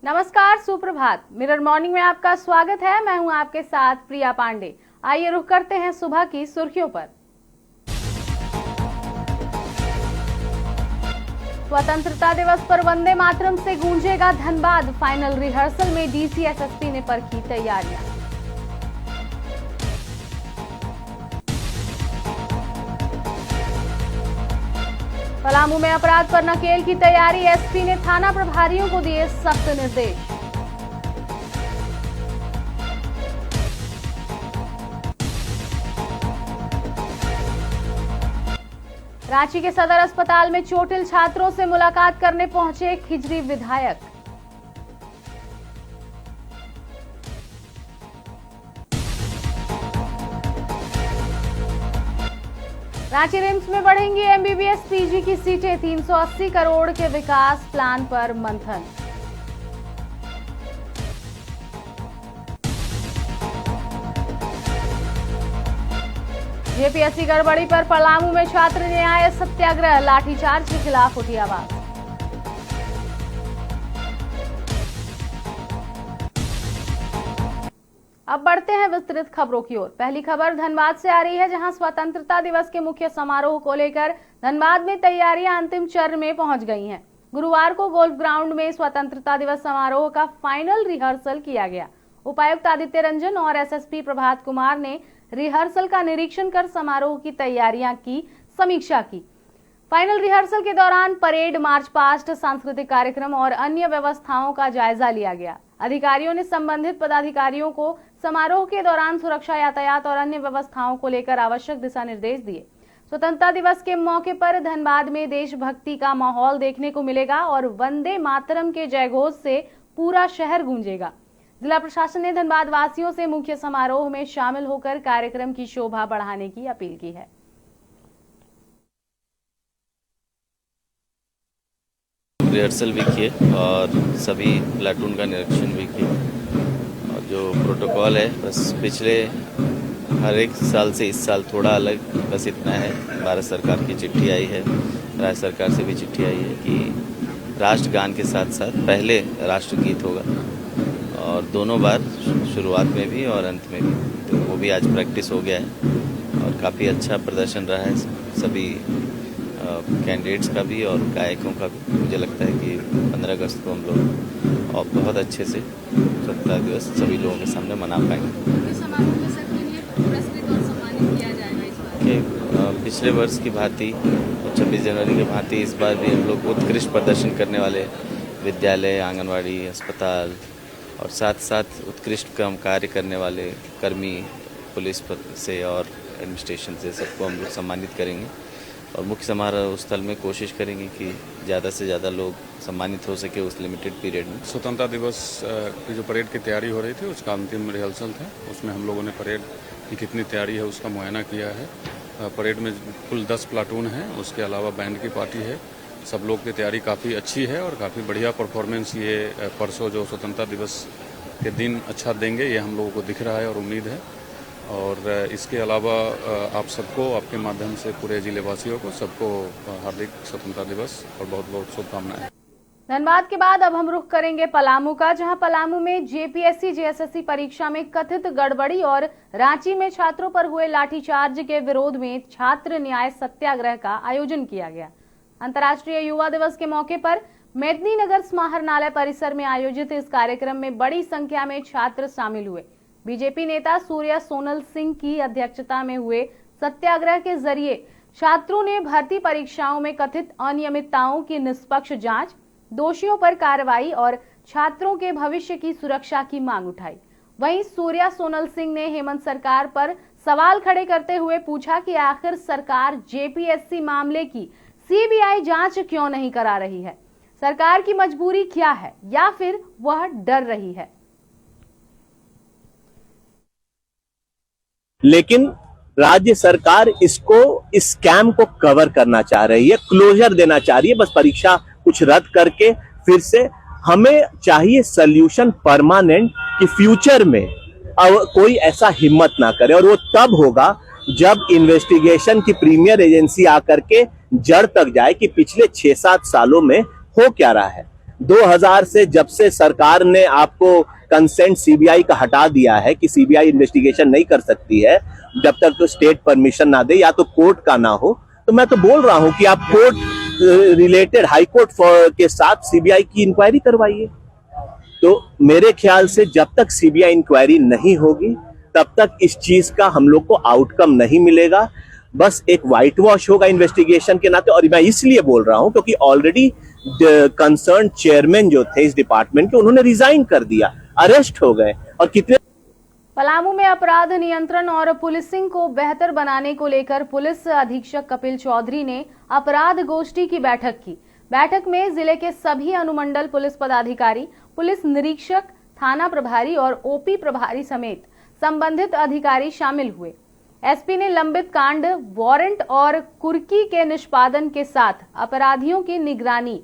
नमस्कार, सुप्रभात। Mirror morning में आपका स्वागत है। मैं हूं आपके साथ प्रिया पांडे। आइए रुख करते हैं सुबह की सुर्खियों पर। स्वतंत्रता दिवस पर वंदे मातरम से गूंजेगा धनबाद। फाइनल रिहर्सल में डीसी एसएसपी ने परखी तैयारियां। पलामू में अपराध पर नकेल की तैयारी। एसपी ने थाना प्रभारियों को दिए सख्त निर्देश। रांची के सदर अस्पताल में चोटिल छात्रों से मुलाकात करने पहुंचे खिजरी विधायक। रांची रिम्स में बढ़ेंगी एमबीबीएस पीजी की सीटें। 380 करोड़ के विकास प्लान पर मंथन। जेपीएससी गड़बड़ी पर पलामू में छात्र न्याय सत्याग्रह। लाठीचार्ज के खिलाफ उठी आवाज। अब बढ़ते हैं विस्तृत खबरों की ओर। पहली खबर धनबाद से आ रही है, जहां स्वतंत्रता दिवस के मुख्य समारोह को लेकर धनबाद में तैयारियां अंतिम चरण में पहुंच गई हैं। गुरुवार को गोल्फ ग्राउंड में स्वतंत्रता दिवस समारोह का फाइनल रिहर्सल किया गया। उपायुक्त आदित्य रंजन और एसएसपी प्रभात कुमार ने रिहर्सल का निरीक्षण कर समारोह की तैयारियां की समीक्षा की। फाइनल रिहर्सल के दौरान परेड, मार्च पास्ट, सांस्कृतिक कार्यक्रम और अन्य व्यवस्थाओं का जायजा लिया गया। अधिकारियों ने संबंधित पदाधिकारियों को समारोह के दौरान सुरक्षा, यातायात और अन्य व्यवस्थाओं को लेकर आवश्यक दिशा निर्देश दिए। स्वतंत्रता दिवस के मौके पर धनबाद में देशभक्ति का माहौल देखने को मिलेगा और वंदे मातरम के जयघोष से पूरा शहर गूंजेगा। जिला प्रशासन ने धनबाद वासियों से मुख्य समारोह में शामिल होकर कार्यक्रम की शोभा बढ़ाने की अपील की है। रिहर्सल भी किए और सभी प्लाटून का निरीक्षण भी किया। और जो प्रोटोकॉल है बस पिछले हर एक साल से इस साल थोड़ा अलग बस इतना है। भारत सरकार की चिट्ठी आई है, राज्य सरकार से भी चिट्ठी आई है कि राष्ट्रगान के साथ साथ पहले राष्ट्रगीत होगा और दोनों बार शुरुआत में भी और अंत में भी। तो वो भी आज प्रैक्टिस हो गया है और काफ़ी अच्छा प्रदर्शन रहा है सभी कैंडिडेट्स का भी और गायकों का भी। मुझे लगता है कि 15 अगस्त को हम लोग और बहुत अच्छे से स्वतंत्रता दिवस सभी लोगों के सामने मना पाएंगे। पिछले वर्ष की भांति 26 जनवरी की भांति इस बार भी हम लोग उत्कृष्ट प्रदर्शन करने वाले विद्यालय, आंगनवाड़ी, अस्पताल और साथ साथ उत्कृष्ट काम कार्य करने वाले कर्मी, पुलिस से और एडमिनिस्ट्रेशन से सबको हम लोग सम्मानित करेंगे। और मुख्य समारोह स्थल में कोशिश करेंगे कि ज़्यादा से ज़्यादा लोग सम्मानित हो सके उस लिमिटेड पीरियड में। स्वतंत्रता दिवस की जो परेड की तैयारी हो रही थी उसका अंतिम रिहर्सल था। उसमें हम लोगों ने परेड की कितनी तैयारी है उसका मुआयना किया है। परेड में कुल 10 प्लाटून हैं, उसके अलावा बैंड की पार्टी है। सब लोग की तैयारी काफ़ी अच्छी है और काफ़ी बढ़िया परफॉर्मेंस ये परसों जो स्वतंत्रता दिवस के दिन अच्छा देंगे, ये हम लोगों को दिख रहा है और उम्मीद है। और इसके अलावा आप सबको, आपके माध्यम से पूरे जिलेवासियों को सबको हार्दिक स्वतंत्रता दिवस और बहुत बहुत शुभकामनाएं। धनबाद के बाद अब हम रुख करेंगे पलामू का, जहां पलामू में जेपीएससी जेएसएससी परीक्षा में कथित गड़बड़ी और रांची में छात्रों पर हुए लाठीचार्ज के विरोध में छात्र न्याय सत्याग्रह का आयोजन किया गया। अंतर्राष्ट्रीय युवा दिवस के मौके पर मेदिनीनगर समाहरणालय परिसर में आयोजित इस कार्यक्रम में बड़ी संख्या में छात्र शामिल हुए। बीजेपी नेता सूर्या सोनल सिंह की अध्यक्षता में हुए सत्याग्रह के जरिए छात्रों ने भर्ती परीक्षाओं में कथित अनियमितताओं की निष्पक्ष जांच, दोषियों पर कार्रवाई और छात्रों के भविष्य की सुरक्षा की मांग उठाई। वहीं सूर्या सोनल सिंह ने हेमंत सरकार पर सवाल खड़े करते हुए पूछा कि आखिर सरकार जेपीएससी मामले की सीबीआई जांच क्यों नहीं करा रही है? सरकार की मजबूरी क्या है या फिर वह डर रही है? लेकिन राज्य सरकार इस स्कैम को कवर करना चाह रही है, क्लोजर देना चाह रही है। बस परीक्षा कुछ रद्द करके फिर से हमें चाहिए सल्यूशन परमानेंट कि फ्यूचर में अब कोई ऐसा हिम्मत ना करे। और वो तब होगा जब इन्वेस्टिगेशन की प्रीमियर एजेंसी आकर के जड़ तक जाए कि पिछले 6-7 सालों में हो क्या रहा है। 2000 से जब से सरकार ने आपको कंसेंट सीबीआई का हटा दिया है कि सीबीआई इन्वेस्टिगेशन नहीं कर सकती है जब तक तो स्टेट परमिशन ना दे या तो कोर्ट का ना हो, तो मैं तो बोल रहा हूं कि आप कोर्ट रिलेटेड हाई कोर्ट के साथ सीबीआई की इंक्वायरी करवाइए। तो मेरे ख्याल से जब तक सीबीआई इंक्वायरी नहीं होगी तब तक इस चीज का हम लोग को आउटकम नहीं मिलेगा, बस एक व्हाइट वॉश होगा इन्वेस्टिगेशन के नाते। और मैं इसलिए बोल रहा हूं क्योंकि ऑलरेडी कंसर्न चेयरमैन जो थे इस डिपार्टमेंट के, उन्होंने रिजाइन कर दिया, अरेस्ट हो गए। और कितने पलामू में अपराध नियंत्रण और पुलिसिंग को बेहतर बनाने को लेकर पुलिस अधीक्षक कपिल चौधरी ने अपराध गोष्ठी की बैठक की। बैठक में जिले के सभी अनुमंडल पुलिस पदाधिकारी, पुलिस निरीक्षक, थाना प्रभारी और ओपी प्रभारी समेत संबंधित अधिकारी शामिल हुए। एसपी ने लंबित कांड, वारंट और कुर्की के निष्पादन के साथ अपराधियों की निगरानी,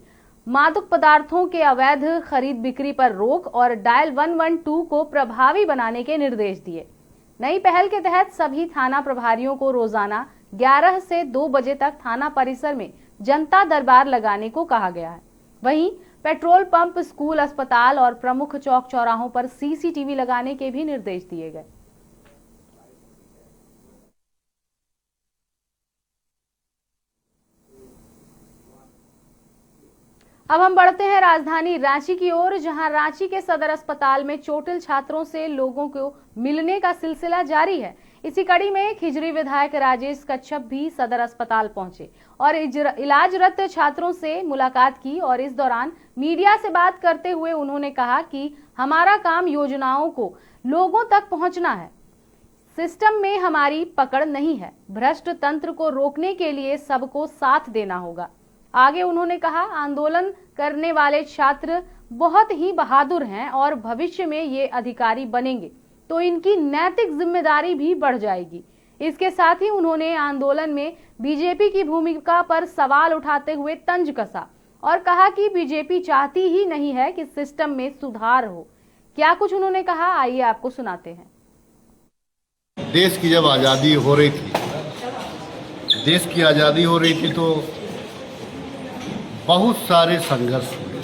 मादक पदार्थों के अवैध खरीद बिक्री पर रोक और डायल 112 को प्रभावी बनाने के निर्देश दिए। नई पहल के तहत सभी थाना प्रभारियों को रोजाना 11 से 2 बजे तक थाना परिसर में जनता दरबार लगाने को कहा गया है। वहीं पेट्रोल पंप, स्कूल, अस्पताल और प्रमुख चौक चौराहों पर सीसीटीवी लगाने के भी निर्देश दिए गए। अब हम बढ़ते हैं राजधानी रांची की ओर, जहां रांची के सदर अस्पताल में चोटिल छात्रों से लोगों को मिलने का सिलसिला जारी है। इसी कड़ी में खिजरी विधायक राजेश कच्छप भी सदर अस्पताल पहुंचे और इलाजरत छात्रों से मुलाकात की। और इस दौरान मीडिया से बात करते हुए उन्होंने कहा कि हमारा काम योजनाओं को लोगों तक पहुंचना है, सिस्टम में हमारी पकड़ नहीं है। भ्रष्ट तंत्र को रोकने के लिए सबको साथ देना होगा। आगे उन्होंने कहा, आंदोलन करने वाले छात्र बहुत ही बहादुर हैं और भविष्य में ये अधिकारी बनेंगे तो इनकी नैतिक जिम्मेदारी भी बढ़ जाएगी। इसके साथ ही उन्होंने आंदोलन में बीजेपी की भूमिका पर सवाल उठाते हुए तंज कसा और कहा कि बीजेपी चाहती ही नहीं है कि सिस्टम में सुधार हो। क्या कुछ उन्होंने कहा, आइए आपको सुनाते हैं। देश की जब आज़ादी हो रही थी, तो बहुत सारे संघर्ष हुए,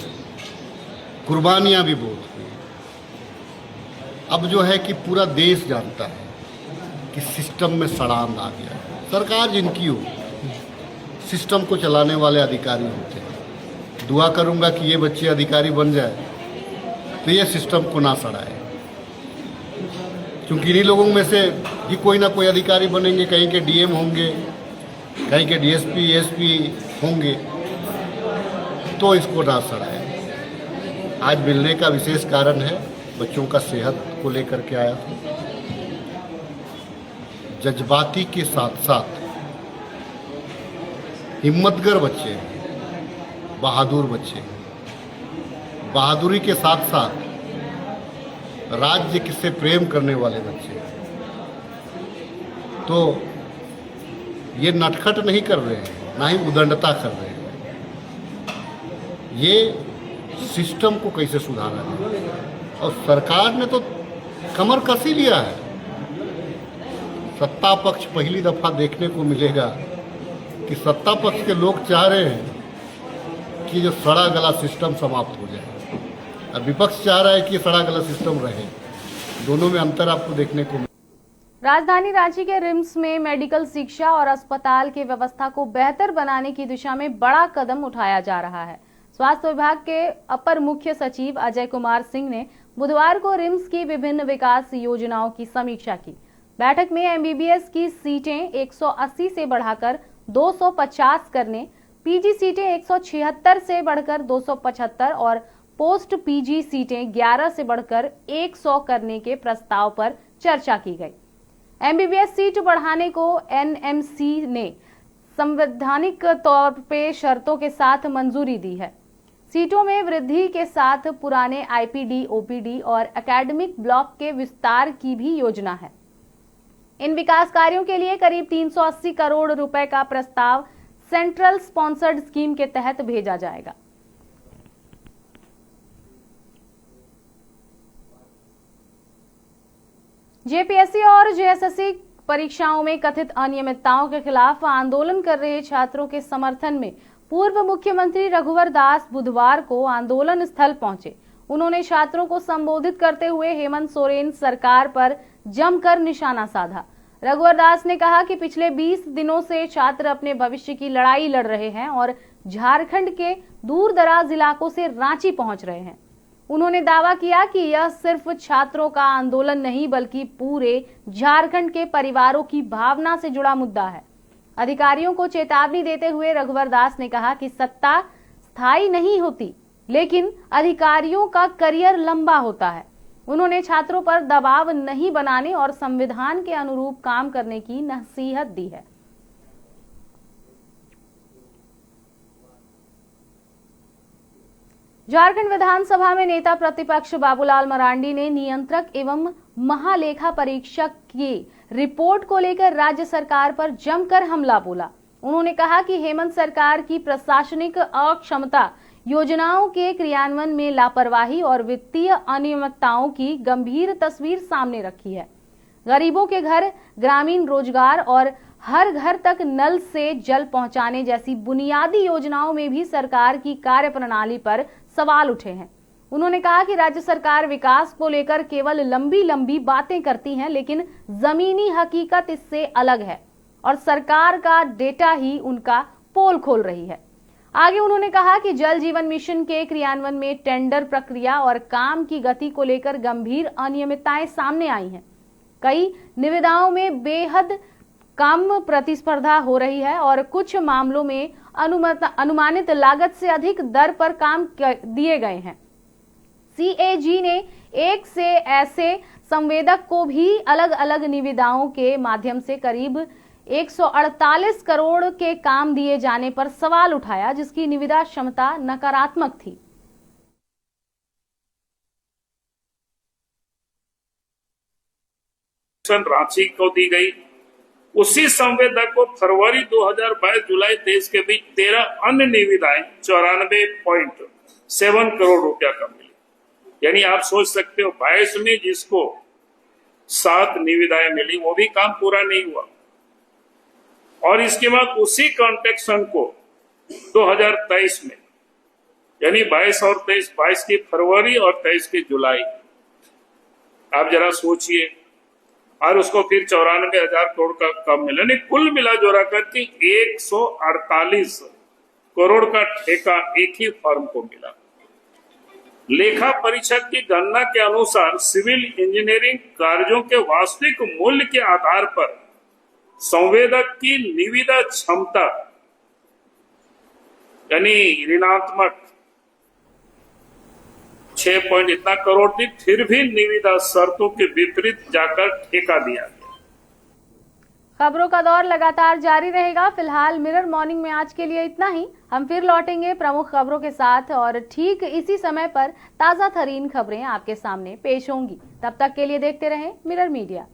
कुर्बानियां भी बहुत हुई। अब जो है कि पूरा देश जानता है कि सिस्टम में सड़ांध आ गया। सरकार जिनकी हो, सिस्टम को चलाने वाले अधिकारी होते हैं। दुआ करूंगा कि ये बच्चे अधिकारी बन जाए तो ये सिस्टम को ना सड़ाए, क्योंकि इन्हीं लोगों में से ही कोई ना कोई अधिकारी बनेंगे। कहीं के डीएम होंगे, कहीं के डीएसपी, एसपी होंगे, तो इसको ना सड़ाए। आज मिलने का विशेष कारण है, बच्चों का सेहत को लेकर के आया था। जज्बाती के साथ साथ हिम्मतगर बच्चे हैं, बहादुर बच्चे हैं। बहादुरी के साथ साथ राज्य से प्रेम करने वाले बच्चे हैं। तो ये नटखट नहीं कर रहे हैं, ना ही उदंडता कर रहे हैं। ये सिस्टम को कैसे सुधारा जाए, और सरकार ने तो कमर कस ही लिया है। सत्ता पक्ष पहली दफा देखने को मिलेगा कि सत्ता पक्ष के लोग चाह रहे हैं कि जो सड़ा गला सिस्टम समाप्त हो जाए, और विपक्ष चाह रहा है कि सड़ा गला सिस्टम रहे। दोनों में अंतर आपको देखने को राजधानी रांची के रिम्स में मेडिकल शिक्षा और अस्पताल की व्यवस्था को बेहतर बनाने की दिशा में बड़ा कदम उठाया जा रहा है। स्वास्थ्य विभाग के अपर मुख्य सचिव अजय कुमार सिंह ने बुधवार को रिम्स की विभिन्न विकास योजनाओं की समीक्षा की। बैठक में एमबीबीएस की सीटें 180 से बढ़ाकर 250 करने, पीजी सीटें 176 से बढ़कर 275 और पोस्ट पीजी सीटें 11 से बढ़कर 100 करने के प्रस्ताव पर चर्चा की गई। एमबीबीएस सीट बढ़ाने को एनएमसी ने संवैधानिक तौर पे शर्तों के साथ मंजूरी दी है। सीटों में वृद्धि के साथ पुराने आईपीडी, ओपीडी और एकेडमिक ब्लॉक के विस्तार की भी योजना है। इन विकास कार्यों के लिए करीब 380 करोड़ रुपए का प्रस्ताव सेंट्रल स्पॉन्सर्ड स्कीम के तहत भेजा जाएगा। जेपीएससी और जेएसएससी परीक्षाओं में कथित अनियमितताओं के खिलाफ आंदोलन कर रहे छात्रों के समर्थन में पूर्व मुख्यमंत्री रघुवर दास बुधवार को आंदोलन स्थल पहुंचे। उन्होंने छात्रों को संबोधित करते हुए हेमंत सोरेन सरकार पर जमकर निशाना साधा। रघुवर दास ने कहा कि पिछले 20 दिनों से छात्र अपने भविष्य की लड़ाई लड़ रहे हैं और झारखंड के दूर दराज इलाकों से रांची पहुंच रहे हैं। उन्होंने दावा किया कि यह सिर्फ छात्रों का आंदोलन नहीं बल्कि पूरे झारखंड के परिवारों की भावना से जुड़ा मुद्दा है। अधिकारियों को चेतावनी देते हुए रघुवर दास ने कहा कि सत्ता स्थायी नहीं होती, लेकिन अधिकारियों का करियर लंबा होता है। उन्होंने छात्रों पर दबाव नहीं बनाने और संविधान के अनुरूप काम करने की नसीहत दी है। झारखंड विधानसभा में नेता प्रतिपक्ष बाबूलाल मरांडी ने नियंत्रक एवं महालेखा परीक्षक की रिपोर्ट को लेकर राज्य सरकार पर जमकर हमला बोला। उन्होंने कहा कि हेमंत सरकार की प्रशासनिक अक्षमता, योजनाओं के क्रियान्वयन में लापरवाही और वित्तीय अनियमितताओं की गंभीर तस्वीर सामने रखी है। गरीबों के घर ग्रामीण रोजगार और हर घर तक नल से जल पहुंचाने जैसी बुनियादी योजनाओं में भी सरकार की कार्यप्रणाली पर सवाल उठे हैं। उन्होंने कहा कि राज्य सरकार विकास को लेकर केवल लंबी लंबी बातें करती है, लेकिन जमीनी हकीकत इससे अलग है और सरकार का डेटा ही उनका पोल खोल रही है। आगे उन्होंने कहा कि जल जीवन मिशन के क्रियान्वयन में टेंडर प्रक्रिया और काम की गति को लेकर गंभीर अनियमितताएं सामने आई हैं। कई निविदाओं में बेहद कम प्रतिस्पर्धा हो रही है और कुछ मामलों में अनुमानित लागत से अधिक दर पर काम दिए गए हैं। सीएजी ने एक से ऐसे संवेदक को भी अलग अलग निविदाओं के माध्यम से करीब 148 करोड़ के काम दिए जाने पर सवाल उठाया, जिसकी निविदा क्षमता नकारात्मक थी। रांची को दी गई, उसी संवेदक को फरवरी 2022 जुलाई 23 के बीच 13 अन्य निविदाएं 94.7 करोड़ रुपया का मिली। यानी आप सोच सकते हो 22 में जिसको 7 निविदाएं मिली वो भी काम पूरा नहीं हुआ। और इसके बाद उसी कॉन्ट्रैक्शन को 2023 में यानी 22 और 23, 22 की फरवरी और 23 की जुलाई, आप जरा सोचिए, और उसको फिर 94,000 करोड़ का कम मिला। नहीं, कुल मिला जोड़ा करके 148 करोड़ का ठेका एक ही फर्म को मिला। लेखा परीक्षक की गणना के अनुसार सिविल इंजीनियरिंग कार्यों के वास्तविक मूल्य के आधार पर संवेदक की निविदा क्षमता यानी ऋणात्मक 6 इतना करोड़ थी, फिर भी निविदा शर्तों के विपरीत जाकर ठेका दिया गया। खबरों का दौर लगातार जारी रहेगा। फिलहाल मिरर मॉर्निंग में आज के लिए इतना ही। हम फिर लौटेंगे प्रमुख खबरों के साथ और ठीक इसी समय पर ताजा तरीन खबरें आपके सामने पेश होंगी। तब तक के लिए देखते रहें मिरर मीडिया।